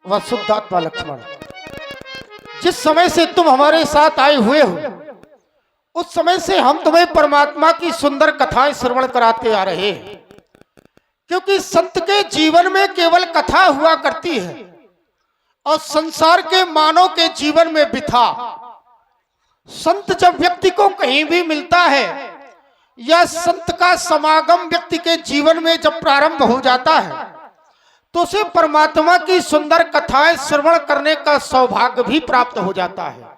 वह शुद्धात्मा लक्ष्मण, जिस समय से तुम हमारे साथ आए हुए हो उस समय से हम तुम्हें परमात्मा की सुंदर कथाएं श्रवण कराते आ रहे हैं। क्योंकि संत के जीवन में केवल कथा हुआ करती है और संसार के मानव के जीवन में बिथा। संत जब व्यक्ति को कहीं भी मिलता है या संत का समागम व्यक्ति के जीवन में जब प्रारंभ हो जाता है तो उसे परमात्मा की सुंदर कथाएं श्रवण करने का सौभाग्य भी प्राप्त हो जाता है।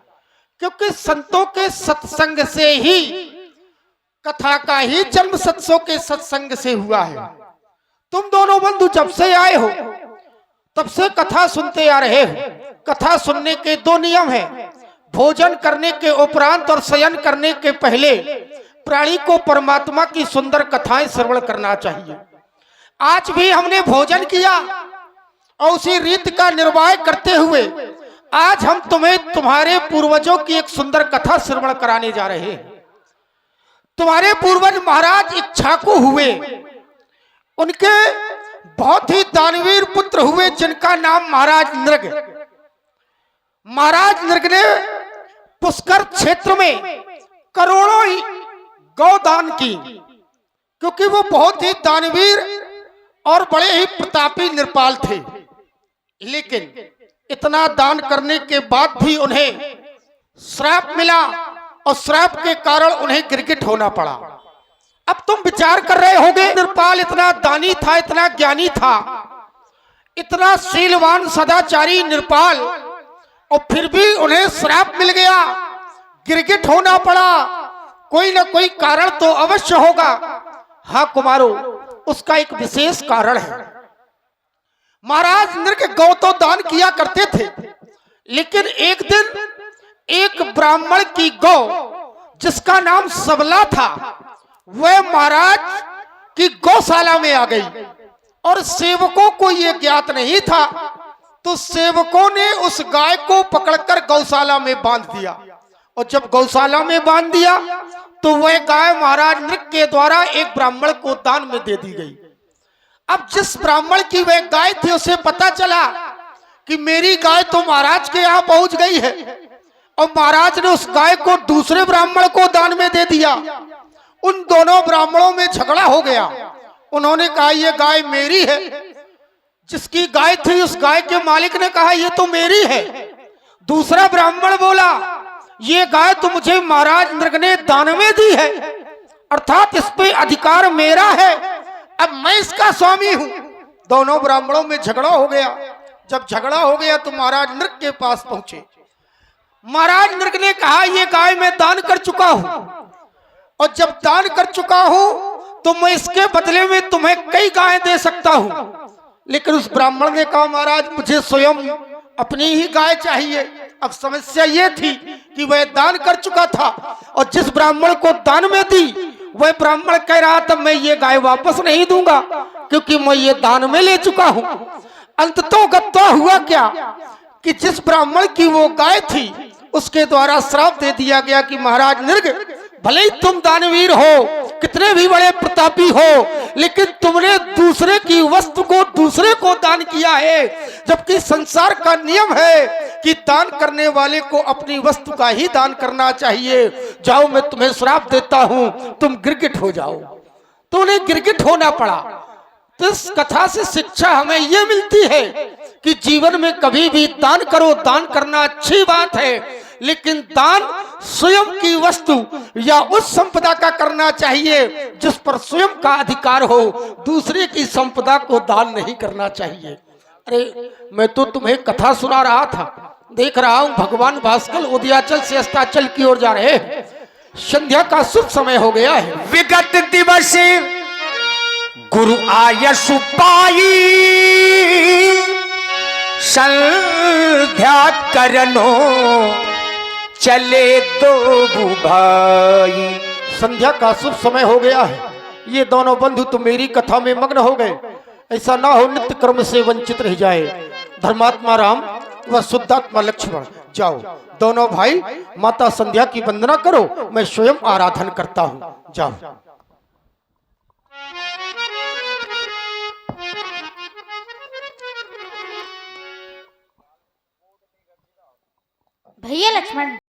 क्योंकि संतों के सत्संग से ही, कथा का ही जन्म सत्सों के सत्संग से हुआ है। तुम दोनों बंधु जब से आए हो तब से कथा सुनते आ रहे हो। कथा सुनने के दो नियम हैं, भोजन करने के उपरांत और शयन करने के पहले प्राणी को परमात्मा की सुंदर कथाएं श्रवण करना चाहिए। आज भी हमने भोजन किया और उसी रीत का निर्वाह करते हुए आज हम तुम्हें तुम्हारे पूर्वजों की एक सुंदर कथा श्रवण कराने जा रहे हैं। तुम्हारे पूर्वज महाराज इक्ष्वाकु हुए, उनके बहुत ही दानवीर पुत्र हुए जिनका नाम महाराज नृग। महाराज नृग ने पुष्कर क्षेत्र में करोड़ों ही गौदान की, क्योंकि वो बहुत ही दानवीर और बड़े ही प्रतापी नृपाल थे। लेकिन इतना दान करने के बाद भी उन्हें श्राप मिला और श्राप के कारण उन्हें गिरगिट होना पड़ा। अब तुम विचार कर रहे होंगे, नृपाल इतना दानी था, इतना ज्ञानी था, इतना शीलवान सदाचारी नृपाल, और फिर भी उन्हें श्राप मिल गया, गिरगिट होना पड़ा। कोई ना कोई कारण तो अवश्य होगा। हाँ कुमारों, उसका एक विशेष कारण है। महाराज नृग गौ तो दान किया करते थे, लेकिन एक दिन एक ब्राह्मण की गौ जिसका नाम सबला था वह महाराज की गौशाला में आ गई और सेवकों को यह ज्ञात नहीं था। तो सेवकों ने उस गाय को पकड़कर गौशाला में बांध दिया, और जब गौशाला में बांध दिया तो वह गाय महाराज नृग के द्वारा एक ब्राह्मण को दान में दे दी गई। अब जिस ब्राह्मण की वह गाय थी उसे पता चला कि मेरी गाय तो महाराज के यहाँ पहुंच गई है, और महाराज ने उस गाय को दूसरे ब्राह्मण को दान में दे दिया। उन दोनों ब्राह्मणों में झगड़ा हो गया। उन्होंने कहा ये गाय मेरी है, जिसकी गाय थी उस गाय के मालिक ने कहा ये तो मेरी है। दूसरा ब्राह्मण बोला ये गाय तो मुझे महाराज नृग ने दान में दी है, अर्थात इस पे अधिकार मेरा है, अब मैं इसका स्वामी हूं। दोनों ब्राह्मणों में झगड़ा हो गया। जब झगड़ा हो गया तो महाराज नृग के पास पहुंचे। महाराज नृग ने कहा ये गाय मैं दान कर चुका हूं, और जब दान कर चुका हूं तो मैं इसके बदले में तुम्हें कई गायें दे सकता हूं। लेकिन उस ब्राह्मण ने कहा महाराज मुझे स्वयं अपनी ही गाय चाहिए। अब समस्या ये थी कि वह दान कर चुका था, और जिस ब्राह्मण को दान में दी वह ब्राह्मण कह रहा था मैं ये गाय वापस नहीं दूंगा, क्योंकि मैं ये दान में ले चुका हूं। अंततः गत्वा हुआ क्या कि जिस ब्राह्मण की वो गाय थी उसके द्वारा श्राप दे दिया गया कि महाराज नृग भले ही तुम दानवीर हो, कितने भी बड़े प्रतापी हो, लेकिन तुमने दूसरे की वस्तु को दूसरे को दान किया है, जबकि संसार का नियम है कि दान करने वाले को अपनी वस्तु का ही दान करना चाहिए। जाओ मैं तुम्हें श्राप देता हूं, तुम गिरगिट हो जाओ। तो उन्हें गिरगिट होना पड़ा। तो इस कथा से शिक्षा हमें यह मिलती है कि जीवन में कभी भी दान करो, दान करना अच्छी बात है, लेकिन दान स्वयं की वस्तु या उस संपदा का करना चाहिए जिस पर स्वयं का अधिकार हो। दूसरे की संपदा को दान नहीं करना चाहिए। अरे मैं तो तुम्हें कथा सुना रहा था, देख रहा हूं भगवान भास्कर उदयाचल से अस्ताचल की ओर जा रहे हैं। संध्या का शुभ समय हो गया है। विगत दिवस गुरु आयस पाई, संध्या करनो चले दो भाई। संध्या का शुभ समय हो गया है। ये दोनों बंधु तो मेरी कथा में मग्न हो गए। ऐसा ना हो नित्य कर्म से वंचित रह जाए। धर्मात्मा राम व शुद्धात्मा लक्ष्मण, जाओ दोनों भाई माता संध्या की वंदना करो, मैं स्वयं आराधन करता हूं। जाओ। भैया लक्ष्मण